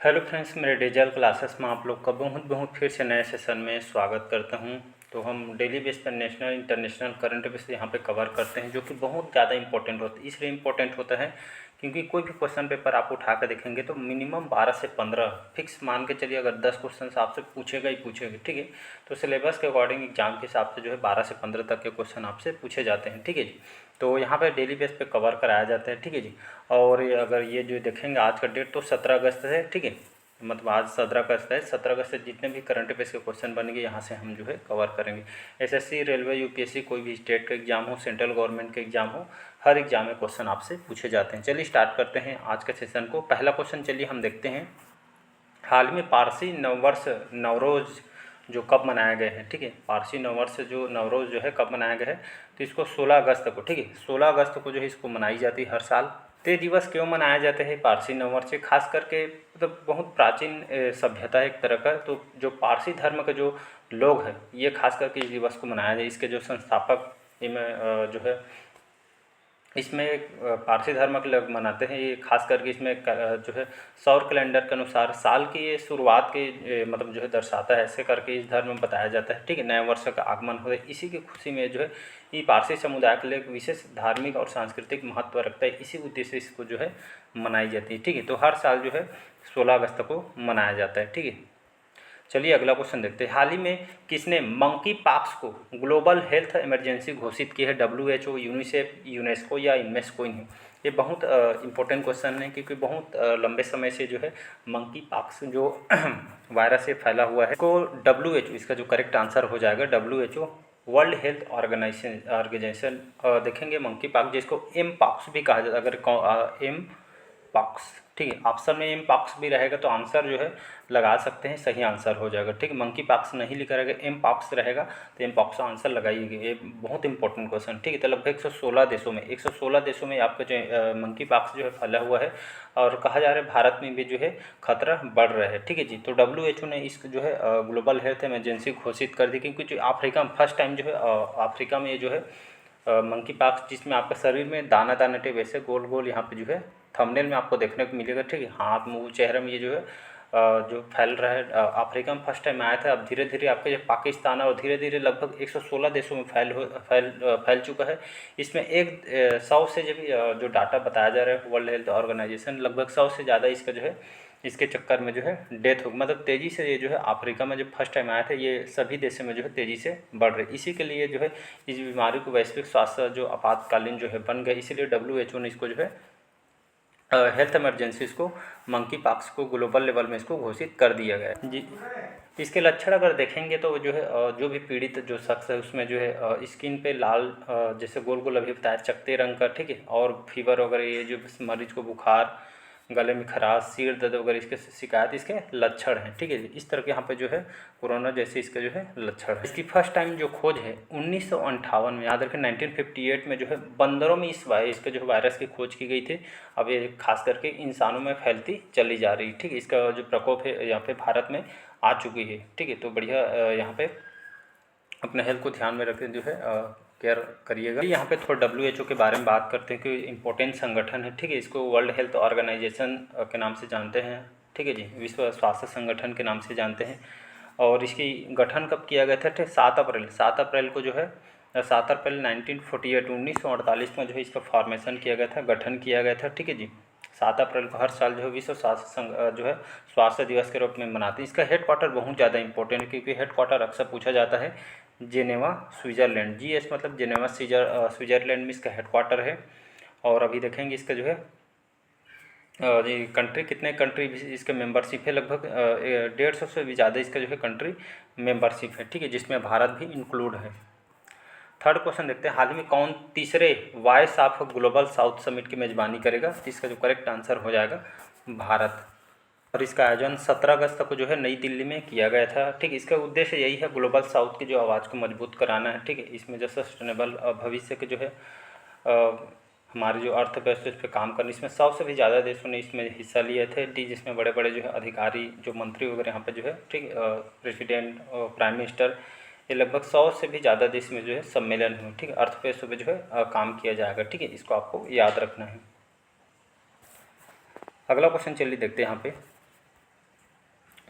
Hello friends, मेरे digital classes में आप लोग का बहुत बहुत फिर से नए सेशन में स्वागत करता हूं। तो हम डेली बेस पर नेशनल इंटरनेशनल करंट अफेयर्स यहाँ पे कवर करते हैं, जो कि बहुत ज़्यादा इंपॉर्टेंट होता है। इसलिए इंपॉर्टेंट होता है क्योंकि कोई भी क्वेश्चन पेपर आप उठा कर देखेंगे तो मिनिमम 12 से 15 फिक्स मान के चलिए, अगर 10 क्वेश्चन आपसे पूछेगा ही पूछेगा, ठीक है। तो सिलेबस के अकॉर्डिंग एग्जाम के हिसाब से जो है 12 से 15 तक के क्वेश्चन आपसे पूछे जाते हैं, ठीक है जी। तो यहाँ पर डेली बेस पे कवर कराया जाता है, ठीक है जी। और अगर ये जो देखेंगे आज का डेट तो 17 अगस्त है, ठीक है। मतलब आज 17 अगस्त है। 17 अगस्त से जितने भी करंट अफेयर्स के क्वेश्चन बनेंगे यहाँ से हम जो है कवर करेंगे। एसएससी, रेलवे, यूपीएससी, कोई भी स्टेट का एग्जाम हो, सेंट्रल गवर्नमेंट का एग्जाम हो, हर एग्जाम में क्वेश्चन आपसे पूछे जाते हैं। चलिए स्टार्ट करते हैं आज के सेशन को। पहला क्वेश्चन चलिए हम देखते हैं। हाल में पारसी नववर्ष नवरोज़ जो कब मनाया गया है, ठीक है। पारसी नववर्ष जो नवरोज़ जो है कब मनाया गया है, तो इसको 16 अगस्त को, ठीक है, 16 अगस्त को जो है इसको मनाई जाती है हर साल। तो ये दिवस क्यों मनाया जाता है पारसी नववर्ष से, खास करके मतलब बहुत प्राचीन सभ्यता है एक तरह का। तो जो पारसी धर्म के जो लोग हैं ये खास करके इस दिवस को मनाया जाए। इसके जो संस्थापक जो है इसमें पारसी धर्म के लोग मनाते हैं ये, खास करके इसमें जो है सौर कैलेंडर के अनुसार साल की ये शुरुआत के मतलब जो है दर्शाता है। ऐसे करके इस धर्म में बताया जाता है, ठीक है। नए वर्ष का आगमन हो, इसी की खुशी में जो है ये पारसी समुदाय के लिए एक विशेष धार्मिक और सांस्कृतिक महत्व रखता है। इसी उद्देश्य से इसको जो है मनाई जाती है, ठीक है। तो हर साल जो है 16 अगस्त को मनाया जाता है, ठीक है। चलिए अगला क्वेश्चन देखते हैं। हाल ही में किसने मंकी पॉक्स को ग्लोबल हेल्थ इमरजेंसी घोषित की है? WHO, यूनिसेफ, यूनेस्को या इनमें से कोई नहीं? ये बहुत इंपॉर्टेंट क्वेश्चन है क्योंकि बहुत लंबे समय से जो है मंकी पॉक्स जो वायरस से फैला हुआ है को WHO, इसका जो करेक्ट आंसर हो जाएगा WHO, वर्ल्ड हेल्थ ऑर्गेनाइजेशन देखेंगे मंकी पॉक्स, जिसको एम पॉक्स भी कहा जाता है। अगर एम पॉक्स, ठीक है, ऑप्शन में एम पॉक्स भी रहेगा तो आंसर जो है लगा सकते हैं, सही आंसर हो जाएगा, ठीक है। मंकी पॉक्स नहीं लिखा रहेगा, एम पॉक्स रहेगा तो एम पॉक्स का आंसर लगाइएगा। ये बहुत इंपॉर्टेंट क्वेश्चन, ठीक है। तो लगभग 116 देशों में आपका जो मंकी पॉक्स जो है फैला हुआ है और कहा जा रहा है भारत में भी जो है खतरा बढ़ रहा है, ठीक है जी। तो WHO ने इसको जो है ग्लोबल हेल्थ इमरजेंसी घोषित कर दी क्योंकि जो अफ्रीका में फर्स्ट टाइम जो है अफ्रीका में ये जो है मंकी पॉक्स, जिसमें आपका शरीर में दाना दाना टे वैसे गोल गोल यहाँ पे जो है थंबनेल में आपको देखने को मिलेगा, ठीक है। हाथ, मुंह, चेहरे में ये जो है जो फैल रहा है अफ्रीका में फर्स्ट टाइम आया था। अब धीरे धीरे आपके जो पाकिस्तान और धीरे धीरे लगभग 116 देशों में फैल चुका है। इसमें 100 से जो डाटा बताया जा रहा है वर्ल्ड हेल्थ ऑर्गेनाइजेशन, लगभग 100 से ज़्यादा इसका जो है इसके चक्कर में जो है डेथ हो, मतलब तेज़ी से ये जो है अफ्रीका में जब फर्स्ट टाइम आया था ये सभी देशों में जो है तेज़ी से बढ़ रही। इसी के लिए जो है इस बीमारी को वैश्विक स्वास्थ्य जो आपातकालीन जो है बन गया। इसीलिए WHO ने इसको जो है हेल्थ इमरजेंसी को मंकी पॉक्स को ग्लोबल लेवल में इसको घोषित कर दिया गया है जी। इसके लक्षण अगर देखेंगे तो जो है जो भी पीड़ित जो शख्स है उसमें जो है स्किन पे लाल जैसे गोल गोल अभी बताया चकते रंग का, ठीक है, और फीवर वगैरह, ये जो मरीज को बुखार, गले में खराश, सिर दर्द वगैरह इसके शिकायत, इसके लक्षण हैं, ठीक है। इस तरह के यहाँ पे जो है कोरोना जैसे इसके जो है लक्षण है। इसकी फर्स्ट टाइम जो खोज है 1958 में, याद रखें 1958 में जो है बंदरों में इसके जो वायरस की खोज की गई थी। अब ये खास करके इंसानों में फैलती चली जा रही है, ठीक है। इसका जो प्रकोप है यहाँ पे भारत में आ चुकी है, ठीक है। तो बढ़िया यहाँ पे अपने हेल्थ को ध्यान में रखें जो है केयर करिएगा। यहाँ पे थोड़ा WHO के बारे में बात करते हैं कि इम्पोर्टेंट संगठन है, ठीक है। इसको वर्ल्ड हेल्थ ऑर्गेनाइजेशन के नाम से जानते हैं, ठीक है जी, विश्व स्वास्थ्य संगठन के नाम से जानते हैं। और इसकी गठन कब किया गया था? 7 अप्रैल को जो है 7 अप्रैल 1948 में जो है इसका फॉर्मेशन किया गया था, गठन किया गया था, ठीक है जी। 7 अप्रैल को हर साल जो है विश्व स्वास्थ्य जो है स्वास्थ्य दिवस के रूप में मनाते हैं। इसका हेडक्वार्टर बहुत ज़्यादा इंपॉर्टेंट है क्योंकि हेडक्वार्टर अक्सर पूछा जाता है जेनेवा, स्विट्ज़रलैंड। GS मतलब जेनेवा, स्विट्ज़रलैंड में इसका हेडक्वार्टर है। और अभी देखेंगे इसका जो है ये कंट्री, कितने कंट्री इसके मेंबरशिप है, लगभग 150 से भी ज़्यादा इसका जो है कंट्री मेंबरशिप है, ठीक है, जिसमें भारत भी इंक्लूड है। थर्ड क्वेश्चन देखते हैं। हाल ही में कौन तीसरे voice of global south summit की मेज़बानी करेगा? इसका जो करेक्ट आंसर हो जाएगा भारत। और इसका आयोजन 17 अगस्त को जो है नई दिल्ली में किया गया था, ठीक है। इसका उद्देश्य यही है ग्लोबल साउथ की जो आवाज़ को मजबूत कराना है, ठीक है। इसमें जो सस्टेनेबल भविष्य के जो है हमारे जो अर्थव्यवस्था इस पर काम करने, इसमें 100 से भी ज़्यादा देशों ने इसमें हिस्सा लिए थे, जिसमें बड़े बड़े जो है अधिकारी, जो मंत्री वगैरह यहाँ पे जो है, ठीक, प्रेसिडेंट, प्राइम मिनिस्टर, ये लगभग 100 से भी ज़्यादा देश में जो है सम्मेलन हुए, ठीक है। अर्थव्यवस्था पे जो है काम किया जाएगा, ठीक है। इसको आपको याद रखना है। अगला क्वेश्चन चलिए देखते हैं यहाँ पे।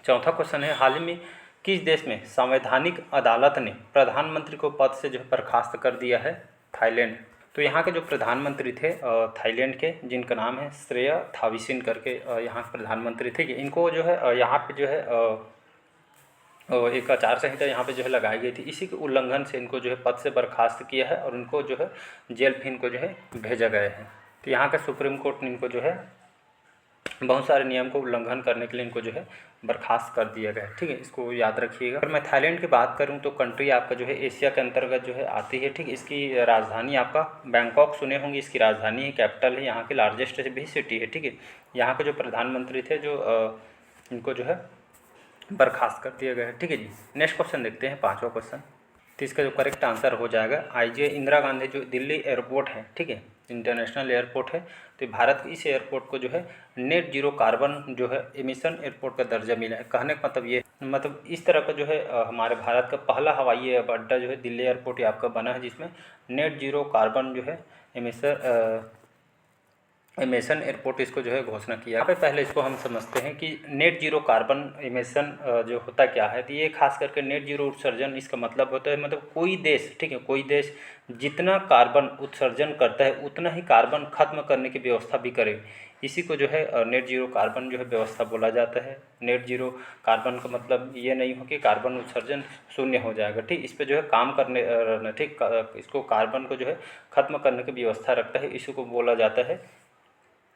चौथा क्वेश्चन है, हाल ही में किस देश में संवैधानिक अदालत ने प्रधानमंत्री को पद से जो है बर्खास्त कर दिया है? थाईलैंड। तो यहाँ के जो प्रधानमंत्री थे थाईलैंड के, जिनका नाम है श्रेया थाविसिन करके यहाँ के प्रधानमंत्री थे, इनको जो है यहाँ पे जो है एक आचार संहिता यहाँ पे जो है लगाई गई थी। इसी के उल्लंघन से इनको जो है पद से बर्खास्त किया है और इनको जो है जेल भी इनको जो है भेजा गया है। तो यहाँ का सुप्रीम कोर्ट ने इनको जो है बहुत सारे नियम को उल्लंघन करने के लिए इनको जो है बर्खास्त कर दिया गया है। ठीक है, इसको याद रखिएगा। अगर मैं थाईलैंड की बात करूं तो कंट्री आपका जो है एशिया के अंतर्गत जो है आती है। ठीक, इसकी राजधानी आपका बैंकॉक सुने होंगे, इसकी राजधानी है, कैपिटल है, यहाँ की लार्जेस्ट भी सिटी है। ठीक है, यहाँ के जो प्रधानमंत्री थे जो इनको जो है बर्खास्त कर दिया गया है। ठीक है जी, नेक्स्ट क्वेश्चन देखते हैं, पाँचवा क्वेश्चन। तो इसका जो करेक्ट आंसर हो जाएगा IGI इंदिरा गांधी जो दिल्ली एयरपोर्ट है, ठीक है, इंटरनेशनल एयरपोर्ट है। तो भारत के इस एयरपोर्ट को जो है नेट जीरो कार्बन जो है एमिशन एयरपोर्ट का दर्जा मिला है। कहने का मतलब ये, मतलब इस तरह का जो है हमारे भारत का पहला हवाई अड्डा जो है दिल्ली एयरपोर्ट ही आपका बना है, जिसमें नेट जीरो कार्बन जो है एमिशन एयरपोर्ट इसको जो है घोषणा किया। यहाँ पे पहले इसको हम समझते हैं कि नेट जीरो कार्बन एमिशन जो होता क्या है। तो ये खास करके नेट जीरो उत्सर्जन, इसका मतलब होता है मतलब कोई देश, ठीक है, कोई देश जितना कार्बन उत्सर्जन करता है उतना ही कार्बन खत्म करने की व्यवस्था भी करे। इसी को जो है नेट जीरो कार्बन जो है व्यवस्था बोला जाता है। नेट जीरो कार्बन का मतलब ये नहीं हो कि कार्बन उत्सर्जन शून्य हो जाएगा। ठीक, इस पर जो है काम करने, ठीक, इसको कार्बन को जो है खत्म करने की व्यवस्था रखता है, इसी को बोला जाता है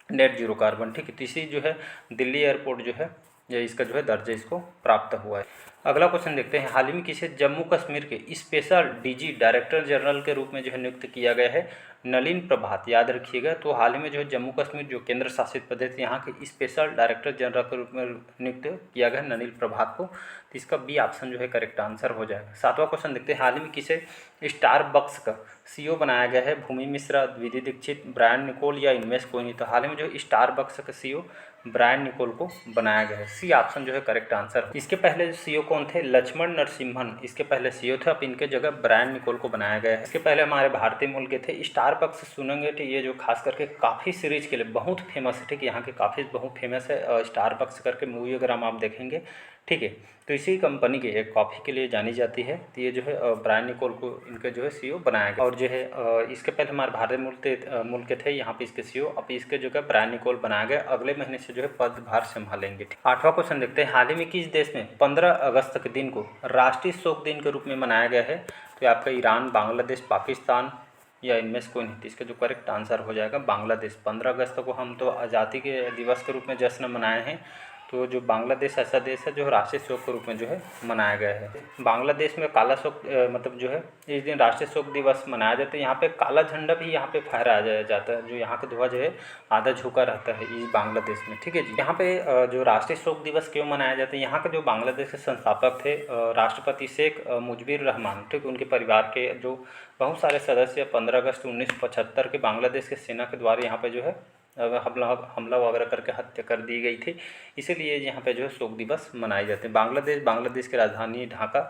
नेट जीरो कार्बन। ठीक है, तीसरी जो है दिल्ली एयरपोर्ट जो है ये इसका जो है दर्जा इसको प्राप्त हुआ है। अगला क्वेश्चन देखते हैं, हाल ही में किसे जम्मू कश्मीर के स्पेशल DG डायरेक्टर जनरल के रूप में जो है नियुक्त किया गया है? नलिन प्रभात, याद रखिएगा। तो हाल ही में जो है जम्मू कश्मीर जो केंद्र शासित प्रदेश है, यहाँ के स्पेशल डायरेक्टर जनरल के रूप में नियुक्त किया गया है नलिन प्रभात को। तो इसका बी ऑप्शन जो है करेक्ट आंसर हो जाएगा। सातवां क्वेश्चन देखते हैं, हाल ही में किसे स्टारबक्स का CEO बनाया गया है? भूमि मिश्रा, द्विवेदी दीक्षित, ब्रायन निकोल या इनमें से कोई नहीं। तो हाल ही में जो स्टारबक्स का CEO ब्रायन निकोल को बनाया गया है। सी ऑप्शन जो है करेक्ट आंसर। इसके पहले CEO कौन थे? लक्ष्मण नरसिम्हन इसके पहले CEO थे, अब इनके जगह ब्रायन निकोल को बनाया गया है। इसके पहले हमारे भारतीय मूल के थे। स्टारबक्स सुनेंगे तो ये जो खास करके काफ़ी सीरीज के लिए बहुत फेमस है। ठीक है, यहाँ के काफ़ी बहुत फेमस है स्टारबक्स करके मूवी अगर आप देखेंगे। ठीक है, तो इसी कंपनी के एक कॉफ़ी के लिए जानी जाती है। तो ये जो है ब्रायन निकोल को इनके जो है CEO बनाया गया। और जो है इसके पहले हमारे भारतीय मूल के थे, यहाँ पे इसके CEO, अब इसके जो है ब्रायन निकोल बनाया गया। अगले महीने से जो है पदभार संभालेंगे। आठवां क्वेश्चन देखते हैं, हाल ही में किस देश में 15 अगस्त के दिन को राष्ट्रीय शोक दिन के रूप में मनाया गया है? तो आपका ईरान, बांग्लादेश, पाकिस्तान या इनमें से कोई नहीं। तो इसका जो करेक्ट आंसर हो जाएगा बांग्लादेश। 15 अगस्त को हम तो आज़ादी के दिवस के रूप में जश्न मनाए हैं। तो जो बांग्लादेश ऐसा देश है जो राष्ट्रीय शोक के रूप में जो है मनाया गया है। बांग्लादेश में काला शोक मतलब जो है इस दिन राष्ट्रीय शोक दिवस मनाया जाता है। यहाँ पे काला झंडा भी यहाँ पे फहराया जाता है, जो यहाँ का ध्वज है आधा झुका रहता है इस बांग्लादेश में। ठीक है जी, यहाँ पे जो राष्ट्रीय शोक दिवस क्यों मनाया जाता है, यहाँ के जो बांग्लादेश के संस्थापक थे राष्ट्रपति शेख मुजीबुर रहमान, ठीक, उनके परिवार के जो बहुत सारे सदस्य 15 अगस्त 1975 के बांग्लादेश के सेना के द्वारा यहाँ पे जो है हमला वगैरह करके हत्या कर दी गई थी। इसीलिए यहाँ पे जो है शोक दिवस मनाए जाते हैं। बांग्लादेश की राजधानी ढाका,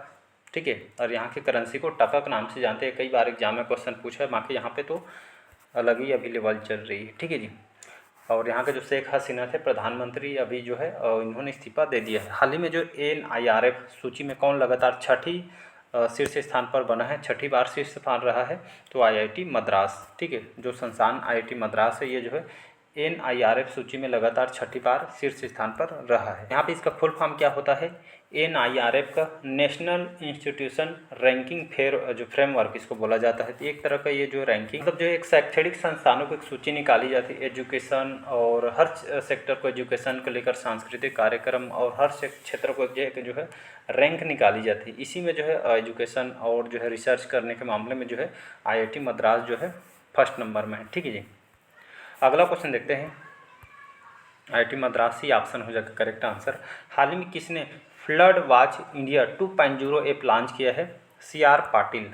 ठीक है, और यहाँ की करेंसी को टका के नाम से जानते हैं। कई बार एग्जाम में क्वेश्चन पूछा है, बाकी यहाँ पे तो अलग ही अभी लेवल चल रही है। ठीक है जी, और यहाँ के जो शेख हसीना थे प्रधानमंत्री, अभी जो है इन्होंने इस्तीफा दे दिया है। हाल ही में जो NIRF सूची में कौन लगातार छठी शीर्ष स्थान पर बना है, छठी बार शीर्ष स्थान रहा है? तो IIT मद्रास। ठीक है, जो संस्थान IIT मद्रास है ये जो है NIRF सूची में लगातार छठी बार शीर्ष स्थान पर रहा है। यहाँ पे इसका फुल फॉर्म क्या होता है? NIRF का नेशनल इंस्टीट्यूशन रैंकिंग जो फ्रेमवर्क इसको बोला जाता है। तो एक तरह का ये जो रैंकिंग मतलब जो एक शैक्षणिक संस्थानों की एक सूची निकाली जाती है एजुकेशन, और हर सेक्टर को एजुकेशन को लेकर सांस्कृतिक कार्यक्रम और हर क्षेत्र को जो है रैंक निकाली जाती है। इसी में जो है एजुकेशन और जो है रिसर्च करने के मामले में जो है IIT मद्रास जो है फर्स्ट नंबर में है। ठीक है जी, अगला क्वेश्चन देखते हैं, IIT मद्रास ही ऑप्शन हो जाएगा करेक्ट आंसर। हाल ही में किसने flood watch India 2.0 app launch किया है? CR पाटिल।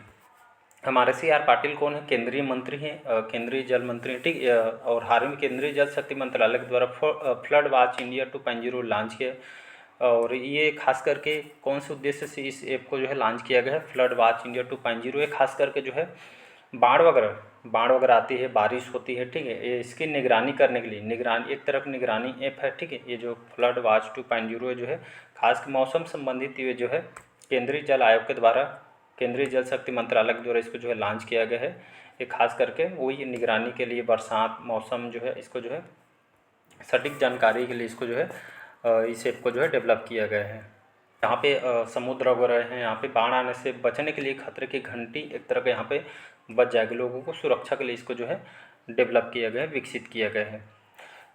हमारे CR पाटिल कौन है? केंद्रीय मंत्री हैं, केंद्रीय जल मंत्री, ठीक, और हाल ही में केंद्रीय जल शक्ति मंत्रालय के द्वारा फ्लड वॉच इंडिया 2.0 लॉन्च किया। और ये खास करके कौन से उद्देश्य से इस ऐप को जो है लॉन्च किया गया है? फ्लड वॉच इंडिया 2.0 ये खास करके जो है बाढ़ वगैरह आती है, बारिश होती है, ठीक है, ये इसकी निगरानी करने के लिए एक तरह की निगरानी ऐप है, ठीक है। ये जो फ्लड वॉच 2.0 जो है खास मौसम संबंधित ये जो है केंद्रीय जल आयोग के द्वारा, केंद्रीय जल शक्ति मंत्रालय के द्वारा इसको जो है लॉन्च किया गया है। ये खास करके वही निगरानी के लिए बरसात मौसम जो है इसको जो है सटीक जानकारी के लिए इसको जो है इस ऐप को जो है डेवलप किया गया है। यहाँ पे समुद्र वगैरह हैं, यहाँ पे बाढ़ आने से बचने के लिए खतरे की घंटी एक तरह का यहाँ पे बच जाएगी, लोगों को सुरक्षा के लिए इसको जो है डेवलप किया गया है, विकसित किया गया है।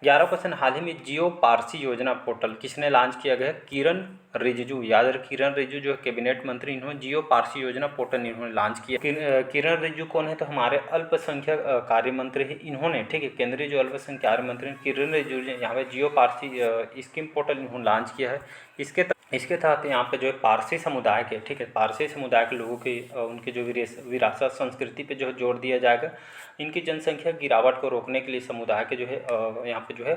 11% हाल ही में जियो पारसी योजना पोर्टल किसने लॉन्च किया गया है? किरण रिजिजू। याद रखें, किरण रिजिजू जो है कैबिनेट मंत्री, इन्होंने जियो पारसी योजना पोर्टल इन्होंने लॉन्च किया। किरण रिजिजू कौन है? तो हमारे अल्पसंख्यक कार्य मंत्री है इन्होंने, ठीक है, केंद्रीय जो अल्पसंख्यक कार्य मंत्री किरण रिजिजू यहाँ पे जियो पारसी स्कीम पोर्टल इन्होंने लॉन्च किया है। इसके तहत यहाँ पे जो है पारसी समुदाय के, ठीक है, पारसी समुदाय के लोगों की उनकी जो विरासत संस्कृति पे जो है जोर दिया जाएगा। इनकी जनसंख्या गिरावट को रोकने के लिए समुदाय के जो है यहाँ पे जो है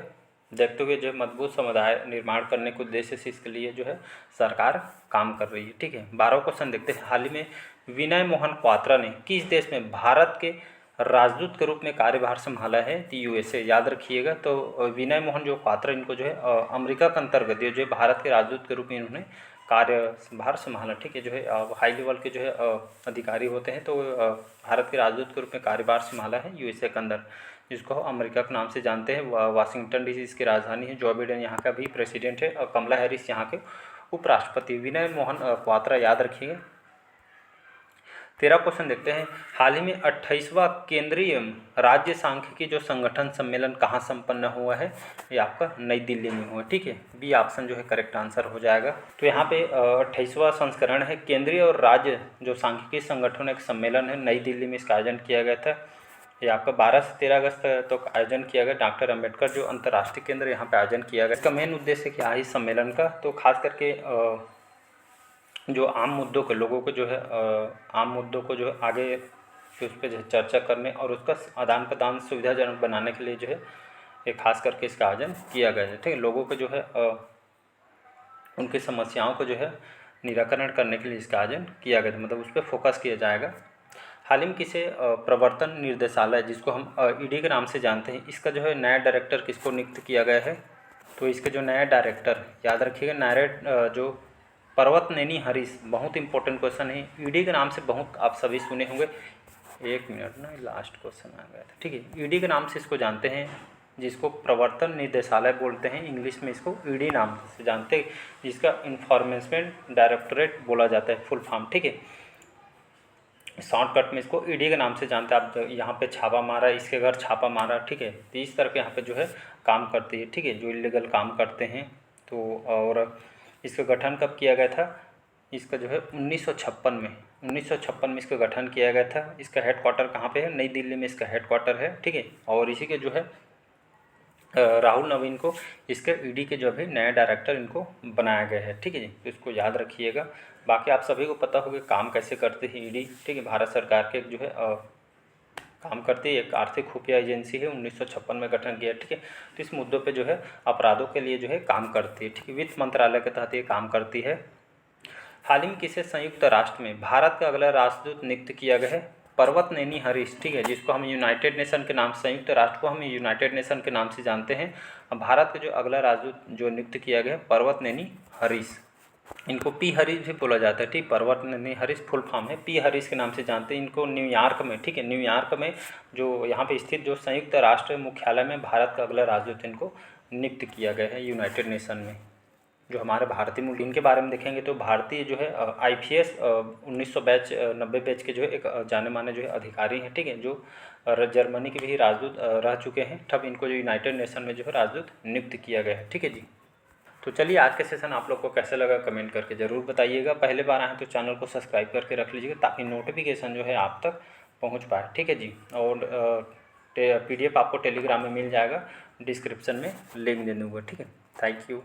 देखते हुए जो है मजबूत समुदाय निर्माण करने के उद्देश्य से इसके लिए जो है सरकार काम कर रही है, ठीक है। 12वां क्वेश्चन देखते हैं। हाल ही में विनय मोहन क्वात्रा ने किस देश में भारत के राजदूत के रूप में कार्यभार संभाला है? तो यूएसए। याद रखिएगा। तो विनय मोहन जो क्वात्रा इनको जो है अमेरिका के अंतर्गत ये जो भारत के राजदूत के रूप में इन्होंने कार्यभार संभाला, ठीक है, जो है हाई लेवल के जो है अधिकारी होते हैं, तो भारत के राजदूत के रूप में कार्यभार संभाला है यूएसए के अंदर, जिसको अमेरिका के नाम से जानते हैं। वाशिंगटन डीसी इसकी राजधानी है। जो बाइडेन यहाँ का भी प्रेसिडेंट है और कमला हैरिस यहाँ के उपराष्ट्रपति। विनय मोहन क्वात्रा याद रखिएगा। 13 क्वेश्चन देखते हैं। हाल ही में 28वां केंद्रीय राज्य सांख्यिकी जो संगठन सम्मेलन कहाँ संपन्न हुआ है? ये आपका नई दिल्ली में हुआ, ठीक है। बी ऑप्शन जो है करेक्ट आंसर हो जाएगा। तो यहाँ पे 28वां संस्करण है केंद्रीय और राज्य जो सांख्यिकी संगठन एक सम्मेलन है, नई दिल्ली में इसका आयोजन किया गया था। ये आपका 12 से 13 अगस्त तक आयोजन किया गया। डॉक्टर अंबेडकर जो अंतर्राष्ट्रीय केंद्र यहाँ पे आयोजन किया गया। इसका मेन उद्देश्य क्या है इस सम्मेलन का? तो खास करके जो आम मुद्दों को लोगों को जो है आम मुद्दों को जो है आगे उस पर चर्चा करने और उसका आदान प्रदान सुविधाजनक बनाने के लिए जो है ये खास करके इसका आयोजन किया गया है, ठीक है। लोगों को जो है उनकी समस्याओं को जो है निराकरण करने के लिए इसका आयोजन किया गया, मतलब उस पर फोकस किया जाएगा। हाल ही में किसे प्रवर्तन निर्देशालय जिसको हम ईडी के नाम से जानते हैं, इसका जो है नया डायरेक्टर किसको नियुक्त किया गया है? तो इसके जो नया डायरेक्टर याद रखिएगा जो पर्वत नैनी हरीश, बहुत इंपॉर्टेंट क्वेश्चन है। ईडी के नाम से बहुत आप सभी सुने होंगे। एक मिनट ना, लास्ट क्वेश्चन आ गया था, ठीक है। ईडी के नाम से इसको जानते हैं, जिसको प्रवर्तन निदेशालय बोलते हैं, इंग्लिश में इसको ईडी नाम से जानते हैं, जिसका इन्फॉर्मेंट डायरेक्टोरेट बोला जाता है फुल फॉर्म, ठीक है। शॉर्टकट में इसको ईडी के नाम से जानते हैं। आप यहाँ पे छापा मारा, इसके घर छापा मारा, ठीक है। तो इस तरह के यहाँ पे जो है काम करती है, ठीक है, जो इलीगल काम करते हैं। तो और इसका गठन कब किया गया था? इसका जो है 1956 में इसका गठन किया गया था। इसका हेडक्वार्टर कहाँ पे है? नई दिल्ली में इसका हेडक्वार्टर है, ठीक है। और इसी के जो है राहुल नवीन को इसके ईडी के जो भी नया डायरेक्टर इनको बनाया गया है, ठीक है जी। तो इसको याद रखिएगा। बाकी आप सभी को पता होगा काम कैसे करते हैं ईडी, ठीक है। भारत सरकार के जो है काम करती है, एक आर्थिक खुफिया एजेंसी है, 1956 में गठन किया, ठीक है। तो इस मुद्दों पे जो है अपराधों के लिए जो है काम करती है, ठीक है। वित्त मंत्रालय के तहत ये काम करती है। हाल ही में किसे संयुक्त राष्ट्र में भारत का अगला राष्ट्रदूत नियुक्त किया गया है? पर्वत नैनी हरीश, ठीक है, जिसको हम यूनाइटेड नेशन के नाम, संयुक्त राष्ट्र को हम यूनाइटेड नेशन के नाम से जानते हैं। भारत का जो अगला राजदूत जो नियुक्त किया गया है पर्वत नैनी हरीश, इनको पी हरीश भी बोला जाता है, ठीक। पर्वत नैनी हरीश फुल फॉर्म है, पी हरीश के नाम से जानते हैं इनको। न्यूयॉर्क में, ठीक है, न्यूयॉर्क में जो यहाँ पे स्थित जो संयुक्त राष्ट्र मुख्यालय में भारत का अगला राजदूत इनको नियुक्त किया गया है यूनाइटेड नेशन में। जो हमारे भारतीय मूल इनके बारे में देखेंगे तो भारतीय जो है IPS 1990 बैच के जो है एक जाने माने जो है अधिकारी हैं, ठीक है, जो जर्मनी के भी राजदूत रह चुके हैं। तब इनको जो यूनाइटेड नेशन में जो है राजदूत नियुक्त किया गया है, ठीक है जी। तो चलिए आज के सेशन आप लोग को कैसा लगा कमेंट करके ज़रूर बताइएगा। पहले बार आए तो चैनल को सब्सक्राइब करके रख लीजिएगा ताकि नोटिफिकेशन जो है आप तक पहुंच पाए, ठीक है जी। और PDF आपको टेलीग्राम में मिल जाएगा, डिस्क्रिप्शन में लिंक दे दूँगा, ठीक है। Thank you.